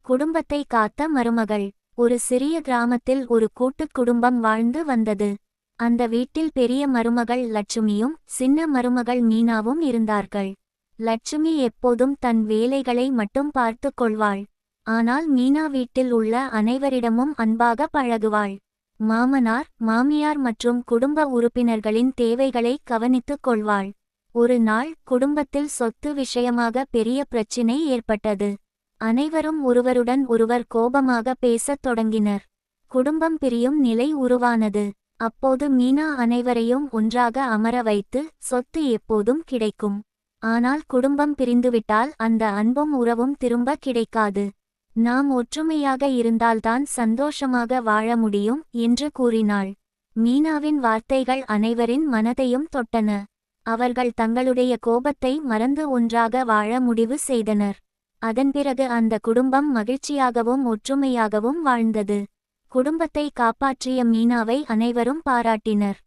குடும்பத்தை காத்த மருமகள். ஒரு சிறிய கிராமத்தில் ஒரு கூட்டுக் குடும்பம் வாழ்ந்து வந்தது. அந்த வீட்டில் பெரிய மருமகள் லட்சுமியும் சின்ன மருமகள் மீனாவும் இருந்தார்கள். லட்சுமி எப்போதும் தன் வேலைகளை மட்டும் பார்த்து கொள்வாள். ஆனால் மீனா வீட்டில் உள்ள அனைவரிடமும் அன்பாக பழகுவாள். மாமனார் மாமியார் மற்றும் குடும்ப உறுப்பினர்களின் தேவைகளை கவனித்துக் கொள்வாள். ஒரு நாள் குடும்பத்தில் சொத்து விஷயமாக பெரிய பிரச்சினை ஏற்பட்டது. அனைவரும் ஒருவருடன் ஒருவர் கோபமாக பேசத் தொடங்கினர். குடும்பம் பிரியும் நிலை உருவானது. அப்போது மீனா அனைவரையும் ஒன்றாக அமர வைத்து, சொத்து எப்போதும் கிடைக்கும். ஆனால் குடும்பம் பிரிந்துவிட்டால் அந்த அன்பும் உறவும் திரும்ப கிடைக்காது. நாம் ஒற்றுமையாக இருந்தால்தான் சந்தோஷமாக வாழ முடியும் என்று கூறினாள். மீனாவின் வார்த்தைகள் அனைவரின் மனதையும் தொட்டன. அவர்கள் தங்களுடைய கோபத்தை மறந்து ஒன்றாக வாழ முடிவு செய்தனர். அதன்பிறகு அந்த குடும்பம் மகிழ்ச்சியாகவும் ஒற்றுமையாகவும் வாழ்ந்தது. குடும்பத்தை காப்பாற்றிய மீனாவை அனைவரும் பாராட்டினர்.